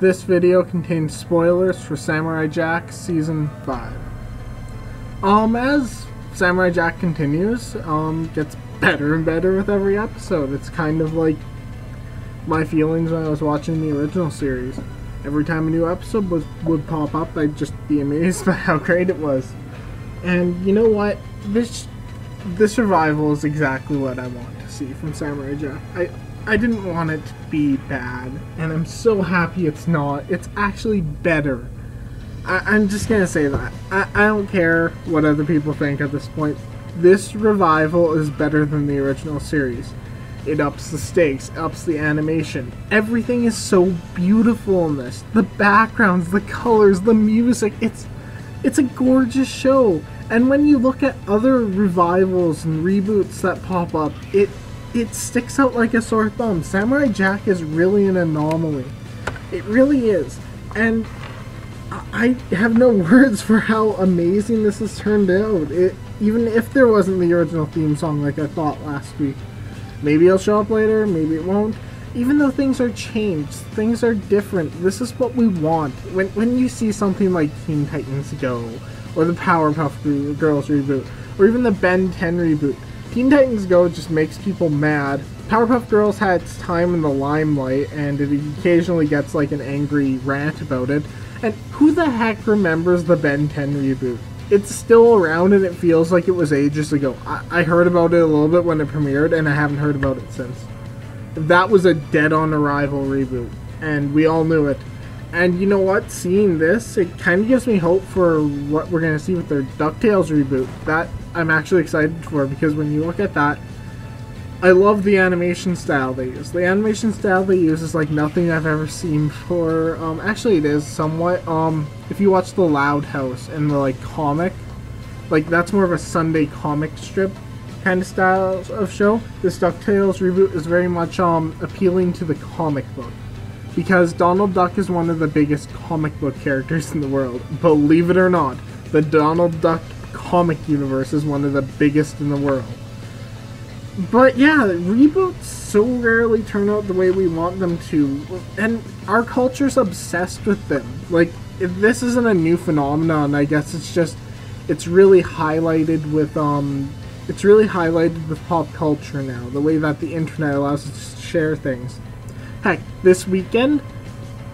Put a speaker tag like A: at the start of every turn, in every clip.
A: This video contains spoilers for Samurai Jack Season 5. As Samurai Jack continues, gets better and better with every episode. It's kind of like my feelings when I was watching the original series. Every time a new episode would pop up, I'd just be amazed by how great it was. And you know what? This revival is exactly what I want to see from Samurai Jack. I didn't want it to be bad, and I'm so happy it's not. It's actually better. I'm just gonna say that. I don't care what other people think at this point. This revival is better than the original series. It ups the stakes, ups the animation. Everything is so beautiful in this. The backgrounds, the colors, the music. It's a gorgeous show. And when you look at other revivals and reboots that pop up, it sticks out like a sore thumb. Samurai Jack is really an anomaly. It really is. And I have no words for how amazing this has turned out. Even if there wasn't the original theme song like I thought last week. Maybe it'll show up later, maybe it won't. Even though things are changed, things are different, this is what we want. When you see something like Teen Titans Go, or the Powerpuff Girls reboot, or even the Ben 10 reboot, Teen Titans Go just makes people mad. Powerpuff Girls had its time in the limelight, and it occasionally gets like an angry rant about it. And who the heck remembers the Ben 10 reboot? It's still around and it feels like it was ages ago. I heard about it a little bit when it premiered, and I haven't heard about it since. That was a dead-on-arrival reboot, and we all knew it. And you know what? Seeing this, it kind of gives me hope for what we're going to see with their DuckTales reboot. That I'm actually excited for, because when you look at that, I love the animation style they use. The animation style they use is like nothing I've ever seen before. Actually, it is somewhat. If you watch The Loud House and the like comic, like that's more of a Sunday comic strip kind of style of show. This DuckTales reboot is very much appealing to the comic book, because Donald Duck is one of the biggest comic book characters in the world. Believe it or not, the Donald Duck comic universe is one of the biggest in the world. But yeah, reboots so rarely turn out the way we want them to, and our culture's obsessed with them. Like, if this isn't a new phenomenon, I guess it's really highlighted with pop culture now, the way that the internet allows us to share things. Heck, this weekend,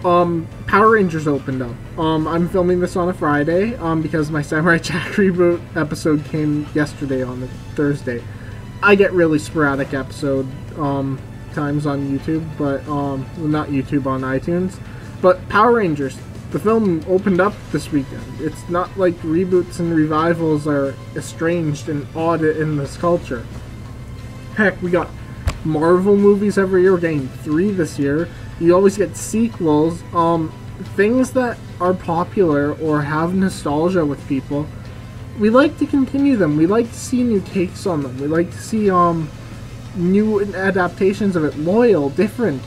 A: Power Rangers opened up. I'm filming this on a Friday, because my Samurai Jack reboot episode came yesterday on a Thursday. I get really sporadic episode times on YouTube, but well, not YouTube, on iTunes. But Power Rangers, the film opened up this weekend. It's not like reboots and revivals are estranged and odd in this culture. Heck, we got Marvel movies every year. We're getting 3 this year. You always get sequels. Things that are popular or have nostalgia with people, we like to continue them. We like to see new takes on them. We like to see new adaptations of it, loyal, different.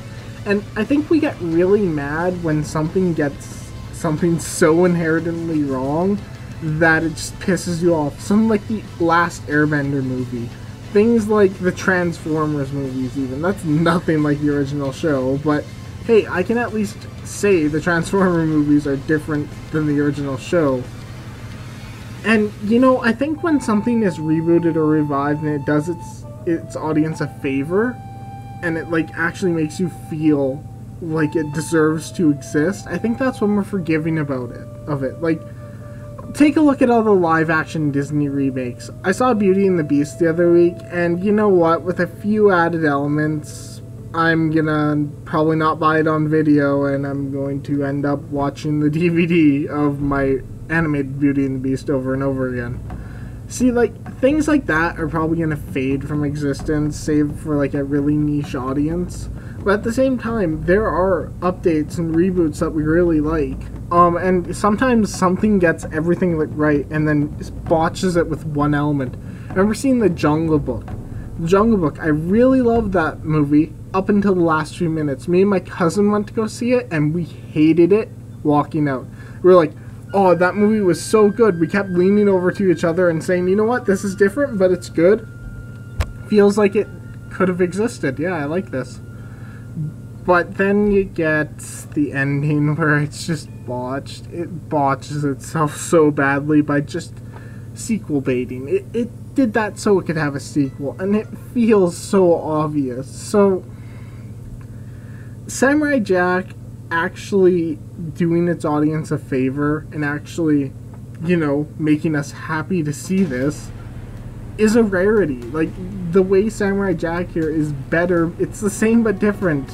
A: And I think we get really mad when something gets something so inherently wrong that it just pisses you off. Something like the last Airbender movie. Things like the Transformers movies even. That's nothing like the original show, but hey, I can at least say the Transformer movies are different than the original show. And, you know, I think when something is rebooted or revived and it does its audience a favor, and it, like, actually makes you feel like it deserves to exist, I think that's when we're forgiving of it. Like, take a look at all the live-action Disney remakes. I saw Beauty and the Beast the other week, and you know what? With a few added elements, I'm gonna probably not buy it on video, and I'm going to end up watching the DVD of my animated Beauty and the Beast over and over again. See, like, things like that are probably gonna fade from existence, save for like a really niche audience. But at the same time, there are updates and reboots that we really like. And sometimes something gets everything right and then botches it with one element. I remember seeing The Jungle Book. The Jungle Book, I really loved that movie up until the last few minutes. Me and my cousin went to go see it, and we hated it walking out. We were like, oh, that movie was so good. We kept leaning over to each other and saying, you know what, this is different, but it's good. Feels like it could have existed. Yeah, I like this. But then you get the ending where it's just botched. It botches itself so badly by just sequel baiting. It did that so it could have a sequel, and it feels so obvious. So, Samurai Jack actually doing its audience a favor and actually, you know, making us happy to see this is a rarity. Like, the way Samurai Jack here is better. It's the same but different.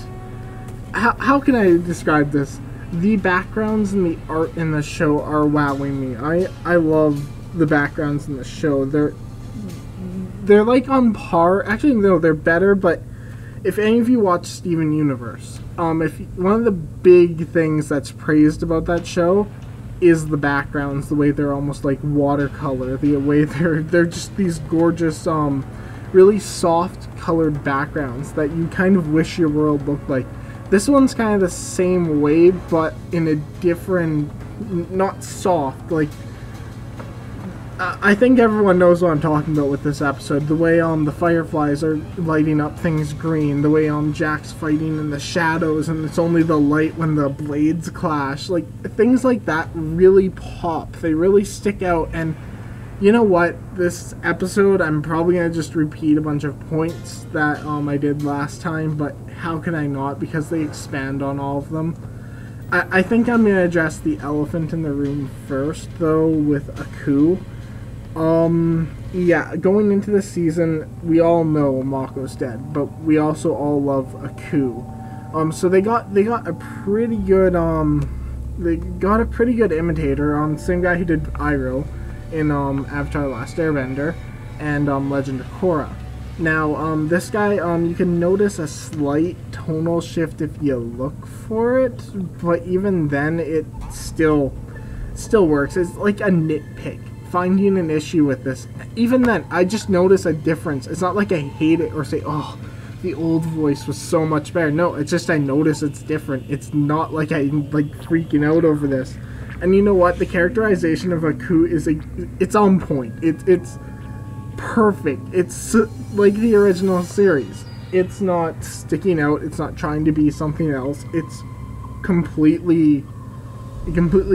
A: How can I describe this? The backgrounds and the art in the show are wowing me. I love the backgrounds in the show. They're like on par. Actually, no, they're better. But if any of you watch Steven Universe, if one of the big things that's praised about that show is the backgrounds, the way they're almost like watercolor, the way they're just these gorgeous, really soft colored backgrounds that you kind of wish your world looked like. This one's kind of the same way, but in a different, not soft, like, I think everyone knows what I'm talking about with this episode. The way, the fireflies are lighting up things green, the way, Jack's fighting in the shadows, and it's only the light when the blades clash. Like, things like that really pop. They really stick out, and you know what? This episode, I'm probably going to just repeat a bunch of points that I did last time, but how can I not? Because they expand on all of them. I think I'm going to address the elephant in the room first, though, with Aku. Yeah, going into the season, we all know Mako's dead, but we also all love Aku. So they got a pretty good, imitator, same guy who did Iroh in Avatar: The Last Airbender and Legend of Korra. Now, this guy, you can notice a slight tonal shift if you look for it, but even then, it still works. It's like a nitpick, finding an issue with this. Even then, I just notice a difference. It's not like I hate it or say, oh, the old voice was so much better. No, it's just I notice it's different. It's not like I'm like freaking out over this. And you know what? The characterization of Aku it's on point. It's perfect. It's like the original series. It's not sticking out. It's not trying to be something else. It completely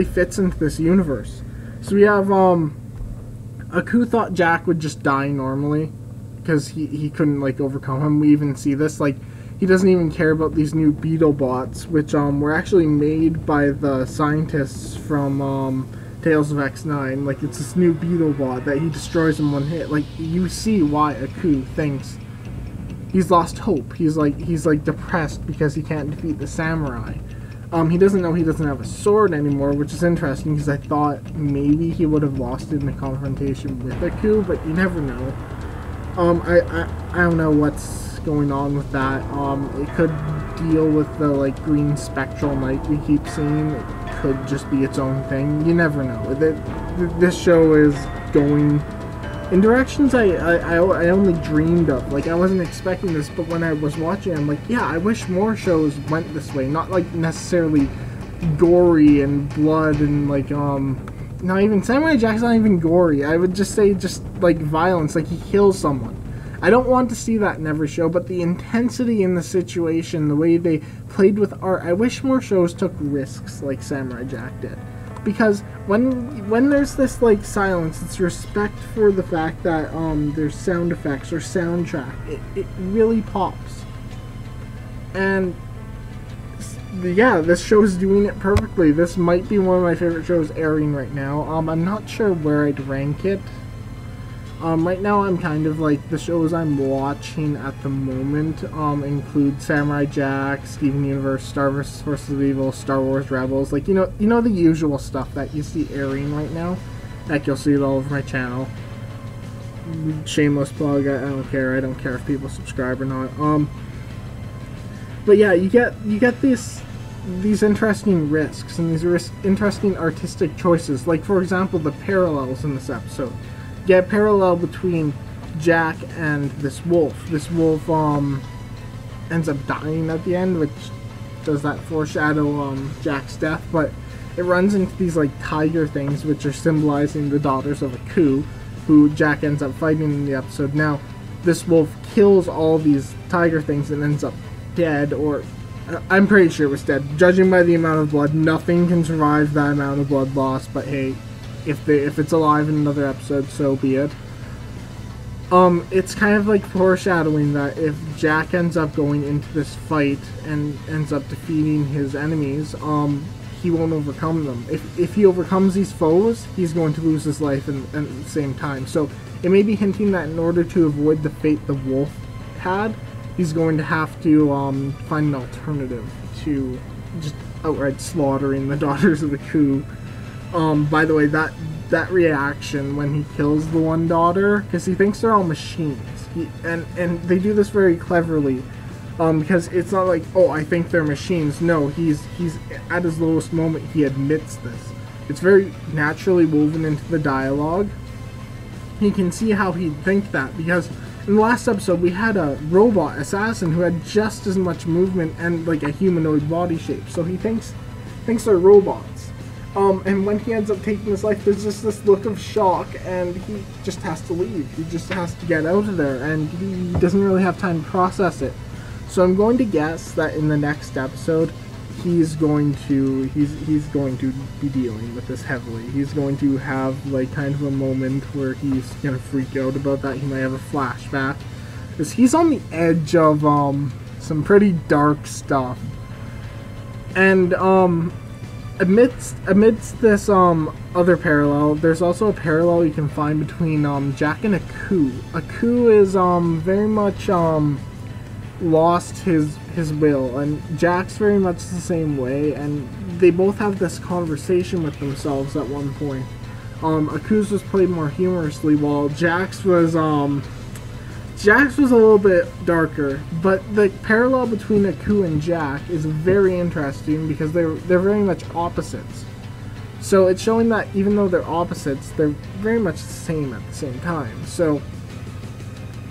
A: fits into this universe. So we have Aku thought Jack would just die normally because he couldn't like overcome him. We even see this, like, he doesn't even care about these new beetle bots, which were actually made by the scientists from Tales of X9. Like, it's this new beetle bot that he destroys in one hit. Like, you see why Aku thinks he's lost hope. He's like depressed because he can't defeat the samurai. He doesn't know he doesn't have a sword anymore, which is interesting because I thought maybe he would have lost it in the confrontation with Aku, but you never know. I don't know what's going on with that. It could deal with the like green spectral night we keep seeing. It could just be its own thing. You never know. This show is going in directions I only dreamed of. Like, I wasn't expecting this, but when I was watching, I'm like, yeah, I wish more shows went this way. Not like necessarily gory and blood and like not even Samurai Jack's not even gory. I would just say just like violence, like he kills someone. I don't want to see that in every show, but the intensity in the situation, the way they played with art, I wish more shows took risks like Samurai Jack did. Because when there's this like silence, it's respect for the fact that there's sound effects or soundtrack. It really pops. And yeah, this show's doing it perfectly. This might be one of my favorite shows airing right now. I'm not sure where I'd rank it. Right now I'm kind of like, the shows I'm watching at the moment include Samurai Jack, Steven Universe, Star vs. Forces of Evil, Star Wars Rebels, like, you know the usual stuff that you see airing right now. Heck, you'll see it all over my channel. Shameless plug, I don't care. I don't care if people subscribe or not. But yeah, you get these interesting risks and these interesting artistic choices. Like, for example, the parallels in this episode. You get a parallel between Jack and this wolf. This wolf ends up dying at the end, which does that foreshadow Jack's death. But it runs into these like tiger things, which are symbolizing the daughters of Aku, who Jack ends up fighting in the episode. Now, this wolf kills all these tiger things and ends up dead, or I'm pretty sure it was dead. Judging by the amount of blood, nothing can survive that amount of blood loss. But hey, if it's alive in another episode, so be it. It's kind of like foreshadowing that if Jack ends up going into this fight and ends up defeating his enemies, he won't overcome them. If he overcomes these foes, he's going to lose his life at the same time. So it may be hinting that in order to avoid the fate the wolf had, he's going to have to find an alternative to just outright slaughtering the daughters of the coup. By the way, that reaction when he kills the one daughter, because he thinks they're all machines, and they do this very cleverly, because it's not like, oh, I think they're machines. No, he's at his lowest moment, he admits this. It's very naturally woven into the dialogue. You can see how he'd think that, because in the last episode we had a robot assassin who had just as much movement and like a humanoid body shape, so he thinks they're robots. And when he ends up taking his life, there's just this look of shock, and he just has to leave. He just has to get out of there, and he doesn't really have time to process it. So I'm going to guess that in the next episode, he's going to be dealing with this heavily. He's going to have like kind of a moment where he's gonna freak out about that. He might have a flashback, because he's on the edge of some pretty dark stuff. And amidst this other parallel, there's also a parallel you can find between Jack and Aku. Aku is very much lost his will, and Jack's very much the same way, and they both have this conversation with themselves at one point. Aku's was played more humorously, while Jack's was a little bit darker. But the parallel between Aku and Jack is very interesting, because they're very much opposites. So it's showing that even though they're opposites, they're very much the same at the same time. So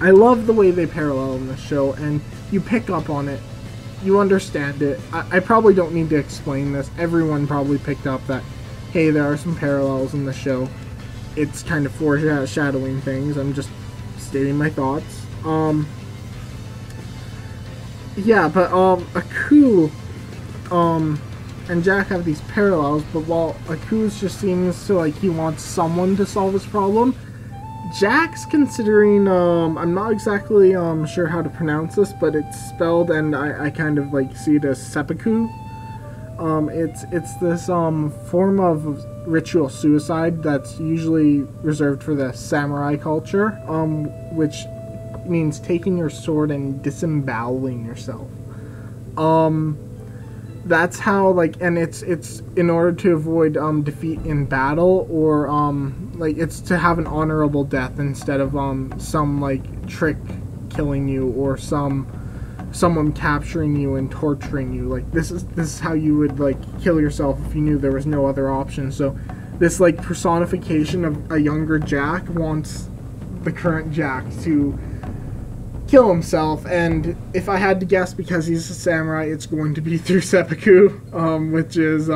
A: I love the way they parallel in the show, and you pick up on it, you understand it. I probably don't need to explain this. Everyone probably picked up that, hey, there are some parallels in the show. It's kind of foreshadowing things. I'm just stating my thoughts. Yeah, but Aku and Jack have these parallels, but while Aku's just seems to like he wants someone to solve his problem, Jack's considering, I'm not exactly sure how to pronounce this, but it's spelled, and I kind of like see it as seppuku. It's this form of ritual suicide that's usually reserved for the samurai culture, which means taking your sword and disemboweling yourself. That's how, like, and it's in order to avoid defeat in battle, or like it's to have an honorable death instead of some like trick killing you, or someone capturing you and torturing you. Like this is how you would like kill yourself if you knew there was no other option. So this like personification of a younger Jack wants the current Jack to kill himself, and if I had to guess, because he's a samurai, it's going to be through seppuku, which is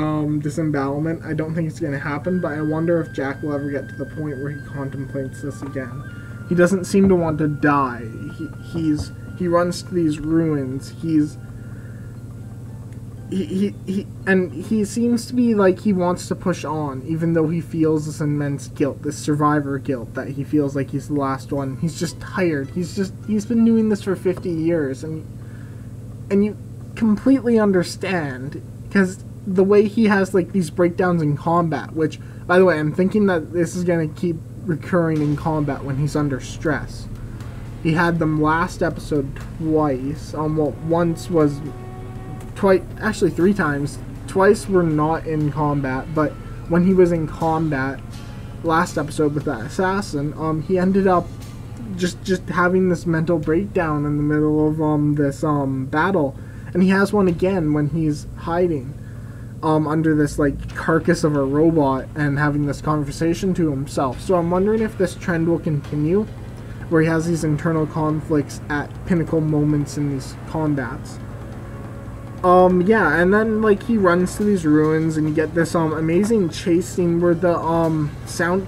A: disembowelment. I don't think it's going to happen, but I wonder if Jack will ever get to the point where he contemplates this again. He doesn't seem to want to die. He runs to these ruins. He seems to be like he wants to push on, even though he feels this immense guilt, this survivor guilt, that he feels like he's the last one. He's just tired. He's been doing this for 50 years, and you completely understand, because the way he has like these breakdowns in combat, which, by the way, I'm thinking that this is going to keep recurring in combat when he's under stress. He had them last episode twice. Well, once was twice, actually 3 times. Twice were not in combat, but when he was in combat last episode with that assassin, he ended up just having this mental breakdown in the middle of this battle, and he has one again when he's hiding under this like carcass of a robot and having this conversation to himself. So I'm wondering if this trend will continue, where he has these internal conflicts at pinnacle moments in these combats. Yeah, and then like he runs to these ruins, and you get this amazing chase scene where the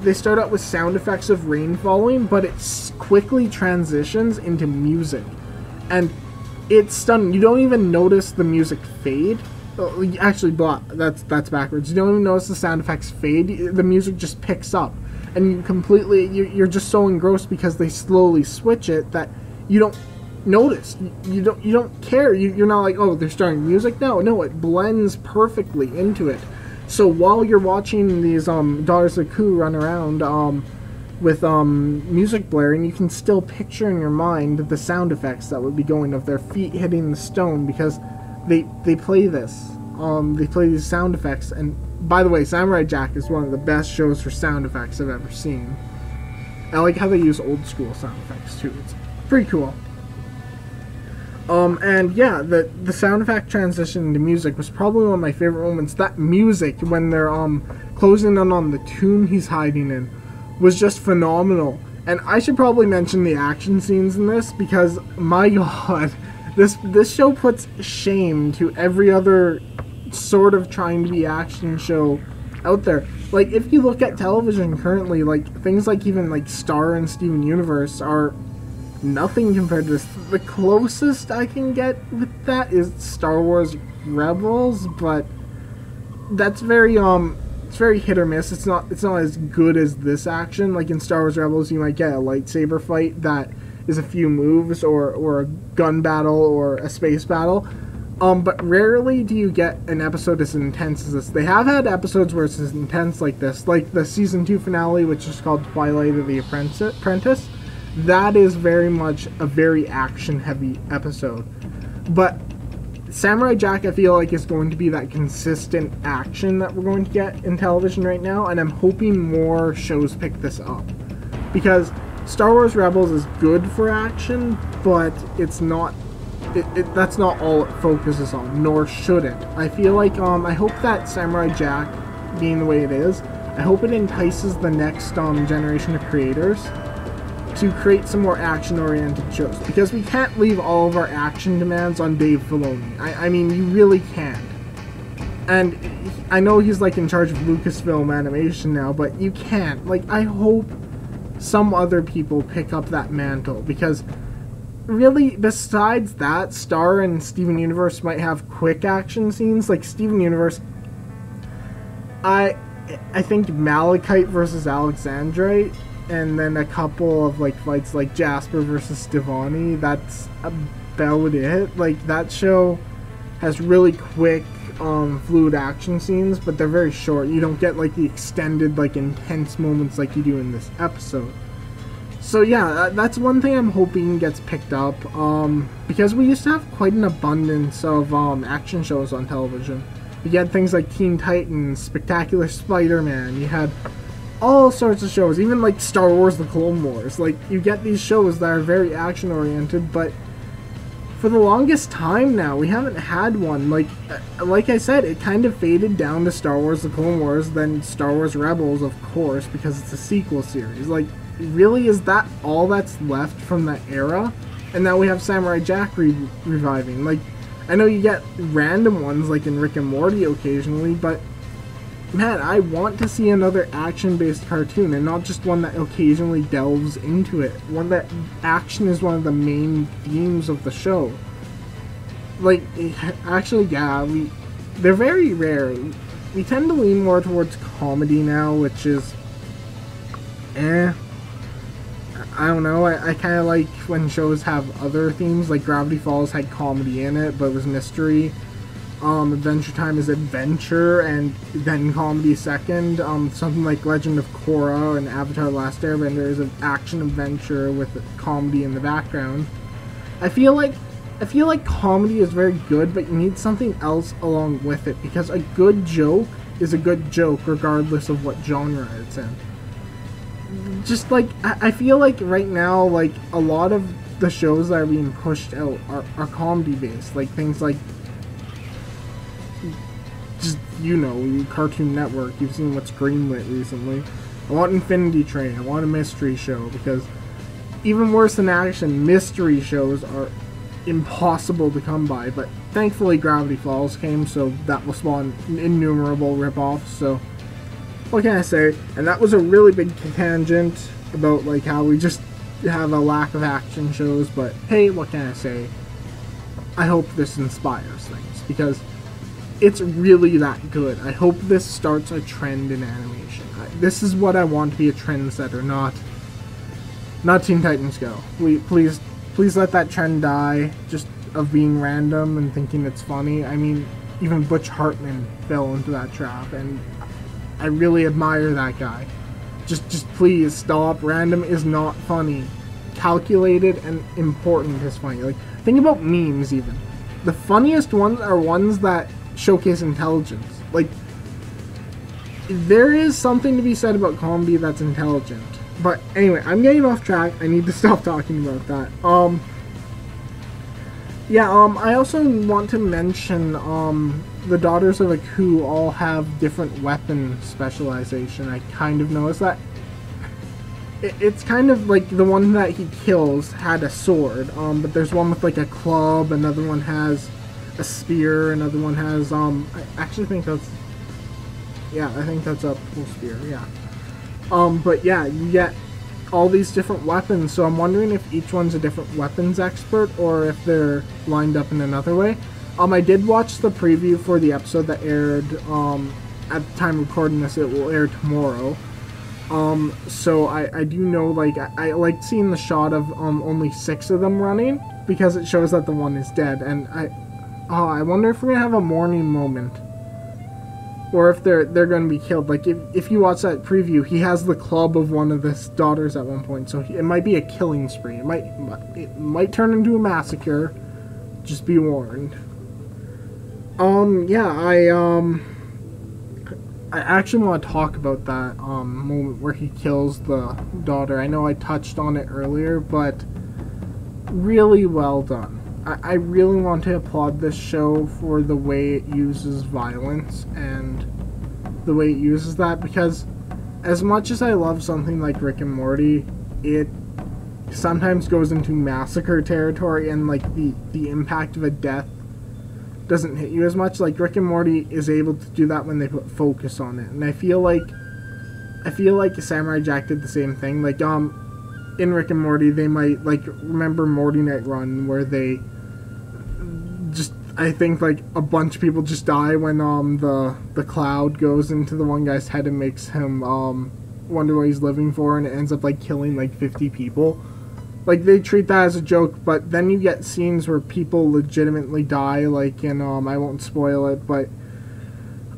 A: they start out with sound effects of rain falling, but it quickly transitions into music. And it's stunning. You don't even notice the music fade. Actually, that's backwards. You don't even notice the sound effects fade. The music just picks up, and you're just so engrossed because they slowly switch it that you don't notice. You don't care. You're not like, oh, they're starting music. No, it blends perfectly into it. So while you're watching these Daughters of Ku run around with music blaring, you can still picture in your mind the sound effects that would be going of their feet hitting the stone, because they play this. They play these sound effects. And by the way, Samurai Jack is one of the best shows for sound effects I've ever seen. I like how they use old school sound effects too. It's pretty cool. And yeah, the sound effect transition into music was probably one of my favorite moments. That music when they're closing in on the tomb he's hiding in was just phenomenal. And I should probably mention the action scenes in this, because my god, this show puts shame to every other sort of trying to be action show out there. Like, if you look at television currently, like things like even like Star and Steven Universe are nothing compared to this. The closest I can get with that is Star Wars Rebels, but that's very it's very hit or miss. It's not as good as this action. Like in Star Wars Rebels, you might get a lightsaber fight that is a few moves, or a gun battle, or a space battle. But rarely do you get an episode as intense as this. They have had episodes where it's as intense like this, like the season 2 finale, which is called Twilight of the Apprentice. That is very much a very action-heavy episode. But Samurai Jack, I feel like, is going to be that consistent action that we're going to get in television right now, and I'm hoping more shows pick this up. Because Star Wars Rebels is good for action, but it's not... that's not all it focuses on, nor should it. I feel like, I hope that Samurai Jack, being the way it is, I hope it entices the next generation of creators to create some more action-oriented shows, because we can't leave all of our action demands on Dave Filoni. I mean, you really can't. And I know he's like in charge of Lucasfilm Animation now, but you can't. Like, I hope some other people pick up that mantle, because really, besides that, Star and Steven Universe might have quick action scenes. Like Steven Universe, I think Malachite versus Alexandrite, and then a couple of like fights like Jasper versus Stevani. That's about it. Like, that show has really quick, fluid action scenes, but they're very short. You don't get like the extended, like intense moments like you do in this episode. So yeah, that's one thing I'm hoping gets picked up, because we used to have quite an abundance of action shows on television. You had things like Teen Titans, Spectacular Spider-Man, you had all sorts of shows, even like Star Wars The Clone Wars. Like, you get these shows that are very action-oriented, but for the longest time now, we haven't had one. Like I said, it kind of faded down to Star Wars The Clone Wars, then Star Wars Rebels, of course, because it's a sequel series. Like, really, is that all that's left from that era? And now we have Samurai Jack reviving. Like, I know you get random ones like in Rick and Morty occasionally, but man, I want to see another action-based cartoon, and not just one that occasionally delves into it. One that action is one of the main themes of the show. Like, actually, yeah, they're very rare. We tend to lean more towards comedy now, which is I don't know, I kind of like when shows have other themes. Like Gravity Falls had comedy in it, but it was mystery. Adventure Time is adventure, and then comedy second. Something like Legend of Korra and Avatar The Last Airbender is an action-adventure with comedy in the background. I feel like comedy is very good, but you need something else along with it, because a good joke is a good joke regardless of what genre it's in. Just like, I feel like right now, like, a lot of the shows that are being pushed out are comedy based. Like things like, just, you know, Cartoon Network. You've seen what's greenlit recently. I want Infinity Train. I want a mystery show, because even worse than action, mystery shows are impossible to come by. But thankfully Gravity Falls came, so that will spawn innumerable ripoffs. So what can I say? And that was a really big tangent about like how we just have a lack of action shows, but hey, what can I say? I hope this inspires things, because it's really that good. I hope this starts a trend in animation. This is what I want to be a trendsetter, not Teen Titans Go. Please let that trend die, just of being random and thinking it's funny. I mean, even Butch Hartman fell into that trap, and I really admire that guy. Just please stop. Random is not funny. Calculated and important is funny. Like, think about memes even. The funniest ones are ones that showcase intelligence. Like, there is something to be said about comedy that's intelligent. But anyway, I'm getting off track. I need to stop talking about that. I also want to mention, the Daughters of Aku all have different weapon specialization. I kind of noticed that. It's kind of like the one that he kills had a sword, but there's one with like a club, another one has a spear, another one has, I actually think that's, yeah, I think that's a full spear, yeah. But yeah, you get all these different weapons, so I'm wondering if each one's a different weapons expert, or if they're lined up in another way. I did watch the preview for the episode that aired, at the time of recording this, it will air tomorrow. So I do know, like, I like seeing the shot of, only 6 of them running, because it shows that the one is dead, and I wonder if we're gonna have a mourning moment. Or if they're gonna be killed. Like, if you watch that preview, he has the club of one of his daughters at one point, so it might be a killing spree. It might turn into a massacre. Just be warned. I actually want to talk about that, moment where he kills the daughter. I know I touched on it earlier, but really well done. I really want to applaud this show for the way it uses violence and the way it uses that, because as much as I love something like Rick and Morty, it sometimes goes into massacre territory, and like the impact of a death doesn't hit you as much. Like, Rick and Morty is able to do that when they put focus on it, and I feel like Samurai Jack did the same thing. Like, in Rick and Morty, they might, like, remember Morty Night Run, where they just, I think, like, a bunch of people just die when, the cloud goes into the one guy's head and makes him, wonder what he's living for, and it ends up, like, killing, like, 50 people. Like, they treat that as a joke, but then you get scenes where people legitimately die, like in, I won't spoil it, but,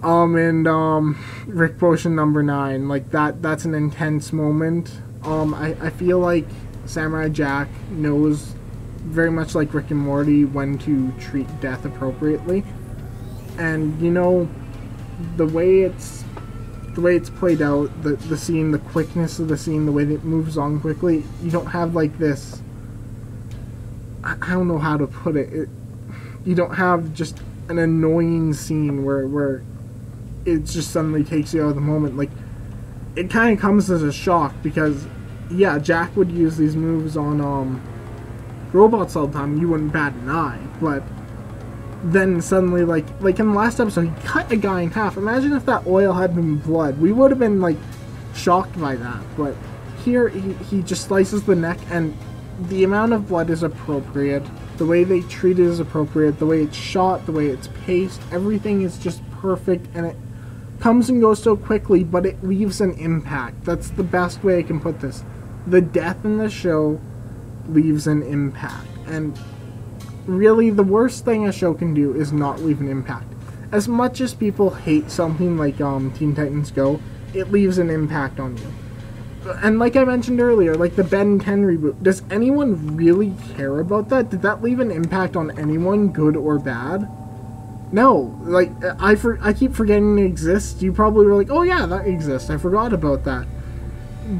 A: in, Rick Potion number 9, like, that's an intense moment. I feel like Samurai Jack knows, very much like Rick and Morty, when to treat death appropriately. And, you know, the way it's played out, the scene, the quickness of the scene, the way that it moves on quickly, you don't have, like, this, I don't know how to put it, you don't have just an annoying scene where it just suddenly takes you out of the moment. Like, it kind of comes as a shock, because, yeah, Jack would use these moves on, robots all the time, you wouldn't bat an eye, but then suddenly, like in the last episode, he cut a guy in half. Imagine if that oil had been blood. We would have been, like, shocked by that, but here, he just slices the neck, and the amount of blood is appropriate, the way they treat it is appropriate, the way it's shot, the way it's paced, everything is just perfect, and it comes and goes so quickly, but it leaves an impact. That's the best way I can put this. The death in the show leaves an impact, and really, the worst thing a show can do is not leave an impact. As much as people hate something like Teen Titans Go, it leaves an impact on you. And like I mentioned earlier, like the Ben 10 reboot, does anyone really care about that? Did that leave an impact on anyone, good or bad? No. Like, I keep forgetting it exists. You probably were like, oh yeah, that exists, I forgot about that.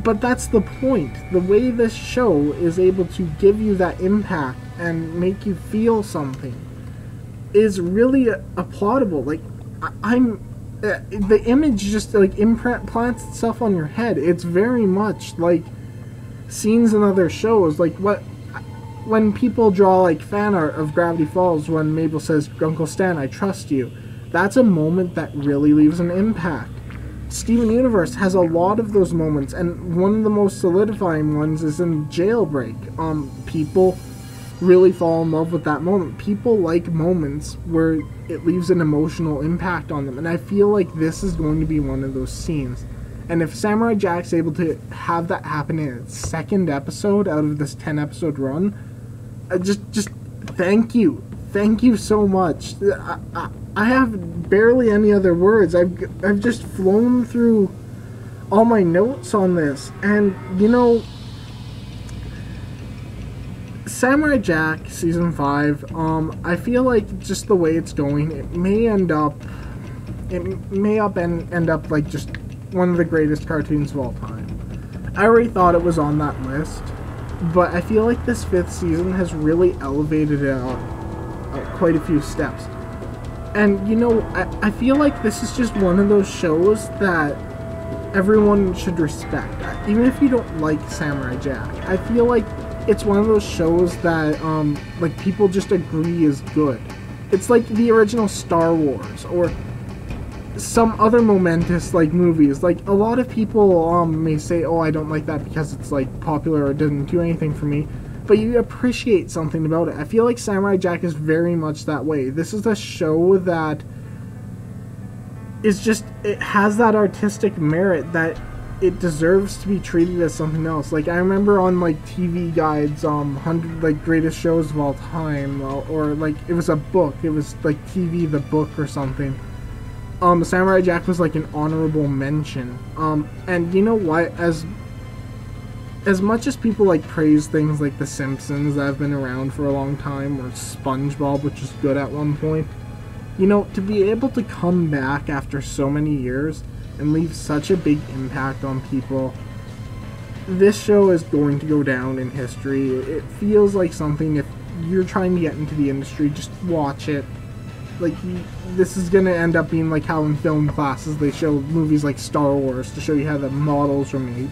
A: But that's the point. The way this show is able to give you that impact and make you feel something is really applaudable. Like, the image just, like, implants itself on your head. It's very much like scenes in other shows. Like, when people draw, like, fan art of Gravity Falls, when Mabel says, Uncle Stan, I trust you, that's a moment that really leaves an impact. Steven Universe has a lot of those moments, and one of the most solidifying ones is in Jailbreak. People really fall in love with that moment. People like moments where it leaves an emotional impact on them, and I feel like this is going to be one of those scenes. And if Samurai Jack's able to have that happen in its second episode out of this 10 episode run, just thank you so much. I have barely any other words. I've just flown through all my notes on this, and you know, Samurai Jack season 5, I feel like just the way it's going, it may end up like just one of the greatest cartoons of all time. I already thought it was on that list, but I feel like this 5th season has really elevated it quite a few steps. And you know, I feel like this is just one of those shows that everyone should respect. Even if you don't like Samurai Jack, I feel like it's one of those shows that like people just agree is good. It's like the original Star Wars or some other momentous like movies. Like a lot of people may say, oh, I don't like that because it's like popular or didn't do anything for me, but you appreciate something about it. I feel like Samurai Jack is very much that way. This is a show that is just, it has that artistic merit that it deserves to be treated as something else. Like I remember on like TV Guide's 100 like greatest shows of all time, or like it was a book, it was like TV the book or something. Samurai Jack was like an honorable mention. And you know what? As much as people like praise things like The Simpsons that have been around for a long time, or SpongeBob, which was good at one point, you know, to be able to come back after so many years and leave such a big impact on people, this show is going to go down in history. It feels like something, if you're trying to get into the industry, just watch it. Like, this is going to end up being like how in film classes they show movies like Star Wars to show you how the models were made.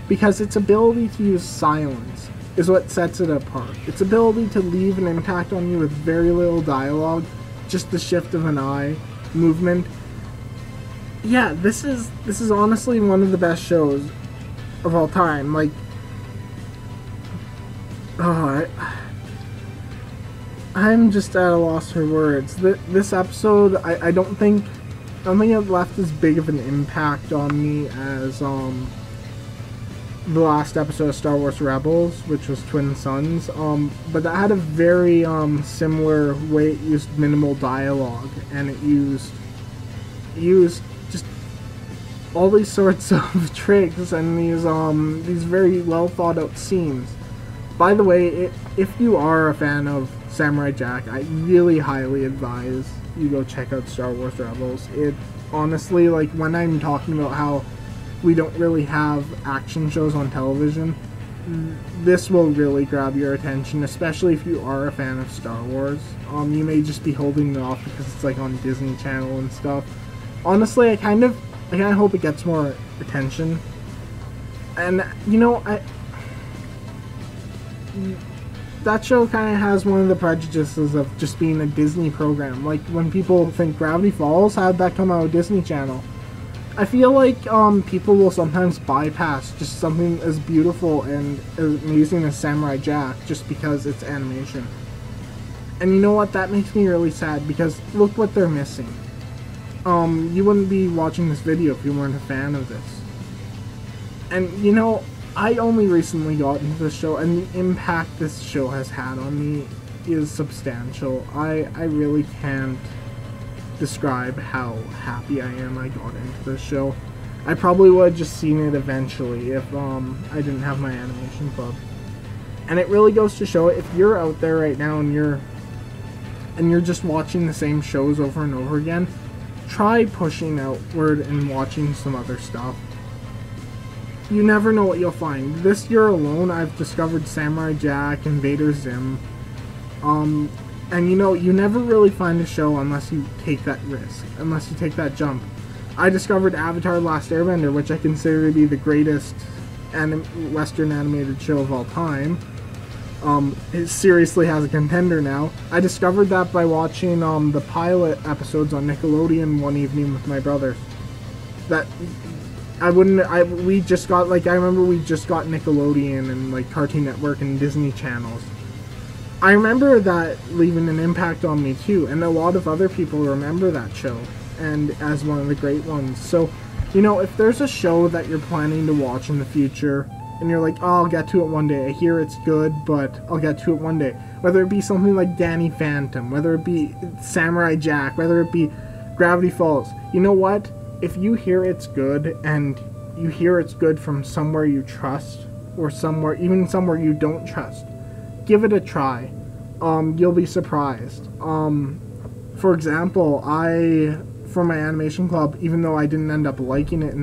A: Because its ability to use silence is what sets it apart. Its ability to leave an impact on you with very little dialogue, just the shift of an eye, movement. Yeah, this is honestly one of the best shows of all time. Like, oh, I'm just at a loss for words. This episode, I don't think it left as big of an impact on me as the last episode of Star Wars Rebels, which was Twin Suns. But that had a very similar way. It used minimal dialogue, and it used just all these sorts of tricks and these very well thought out scenes. By the way, if you are a fan of Samurai Jack, I really highly advise you go check out Star Wars Rebels. It honestly, like when I'm talking about how we don't really have action shows on television, this will really grab your attention, especially if you are a fan of Star Wars. You may just be holding it off because it's like on Disney Channel and stuff. Honestly, I kind of hope it gets more attention. And you know, that show kind of has one of the prejudices of just being a Disney program. Like when people think Gravity Falls, how'd that come out of Disney Channel? I feel like people will sometimes bypass just something as beautiful and as amazing as Samurai Jack just because it's animation. And you know what? That makes me really sad because look what they're missing. You wouldn't be watching this video if you weren't a fan of this. And you know, I only recently got into this show, and the impact this show has had on me is substantial. I really can't describe how happy I am I got into this show. I probably would have just seen it eventually if I didn't have my animation club. And it really goes to show, if you're out there right now and you're just watching the same shows over and over again, try pushing outward and watching some other stuff. You never know what you'll find. This year alone, I've discovered Samurai Jack, Invader Zim, and you know, you never really find a show unless you take that risk, unless you take that jump. I discovered Avatar: The Last Airbender, which I consider to be the greatest Western animated show of all time. It seriously has a contender now. I discovered that by watching the pilot episodes on Nickelodeon one evening with my brothers. That we just got, like, I remember we just got Nickelodeon and like Cartoon Network and Disney channels. I remember that leaving an impact on me too, and a lot of other people remember that show and as one of the great ones. So, you know, if there's a show that you're planning to watch in the future, and you're like, oh, I'll get to it one day, I hear it's good, but I'll get to it one day. Whether it be something like Danny Phantom, whether it be Samurai Jack, whether it be Gravity Falls, you know what? If you hear it's good, and you hear it's good from somewhere you trust, or somewhere, even somewhere you don't trust, give it a try. You'll be surprised. For example, for my animation club, even though I didn't end up liking it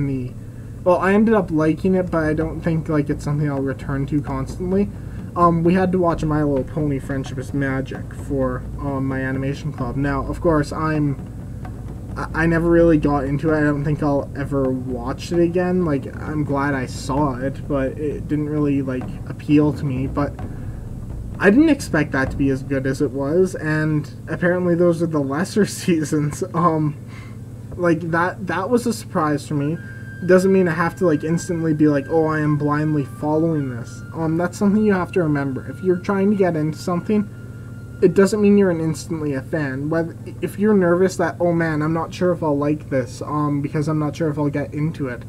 A: I ended up liking it, but I don't think like it's something I'll return to constantly. We had to watch My Little Pony Friendship is Magic for my animation club. Now, of course, I never really got into it. I don't think I'll ever watch it again. Like, I'm glad I saw it, but it didn't really like appeal to me. But I didn't expect that to be as good as it was, and apparently those are the lesser seasons. Like that was a surprise for me. Doesn't mean I have to like instantly be like, oh, I am blindly following this. That's something you have to remember. If you're trying to get into something, it doesn't mean you're instantly a fan. If you're nervous that, oh man, I'm not sure if I'll like this, because I'm not sure if I'll get into it,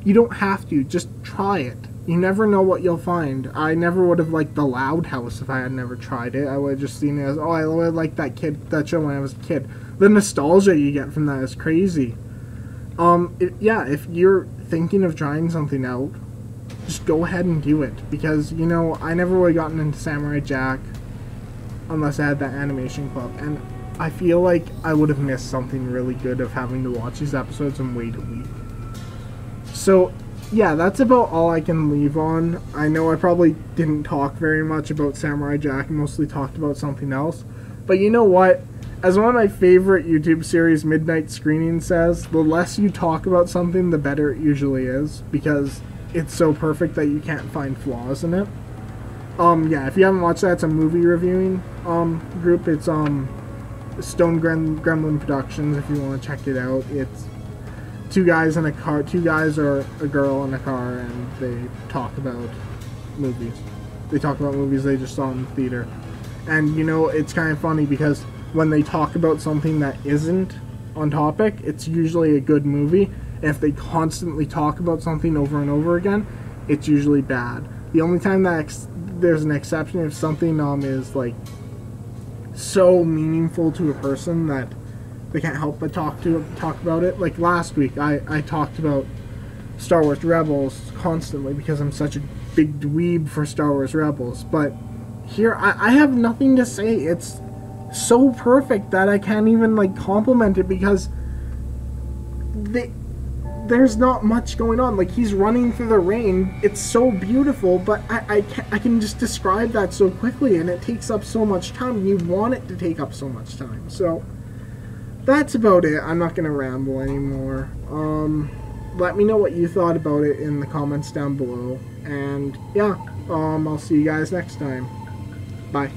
A: you don't have to. Just try it. You never know what you'll find. I never would have liked The Loud House if I had never tried it. I would have just seen it as, oh, I would like that show when I was a kid. The nostalgia you get from that is crazy. Yeah, if you're thinking of trying something out, just go ahead and do it. Because, you know, I never would have gotten into Samurai Jack unless I had that animation club. And I feel like I would have missed something really good of having to watch these episodes and wait a week. So, yeah, that's about all I can leave on. I know I probably didn't talk very much about Samurai Jack, mostly talked about something else. But you know what? As one of my favorite YouTube series, Midnight Screening, says, the less you talk about something, the better it usually is, because it's so perfect that you can't find flaws in it. Yeah, if you haven't watched that, it's a movie reviewing group. It's Stone Gremlin Productions, if you want to check it out. It's two guys in a car, two guys or a girl in a car, and they talk about movies. They talk about movies they just saw in the theater. And, you know, it's kind of funny because when they talk about something that isn't on topic, it's usually a good movie. And if they constantly talk about something over and over again, it's usually bad. The only time that there's an exception if something is like so meaningful to a person that they can't help but talk about it. Like last week, I talked about Star Wars Rebels constantly because I'm such a big dweeb for Star Wars Rebels. But here, I have nothing to say. It's so perfect that I can't even like compliment it because there's not much going on. Like, he's running through the rain. It's so beautiful, but I can just describe that so quickly, and it takes up so much time. You want it to take up so much time. So that's about it. I'm not going to ramble anymore. Let me know what you thought about it in the comments down below. And yeah, I'll see you guys next time. Bye.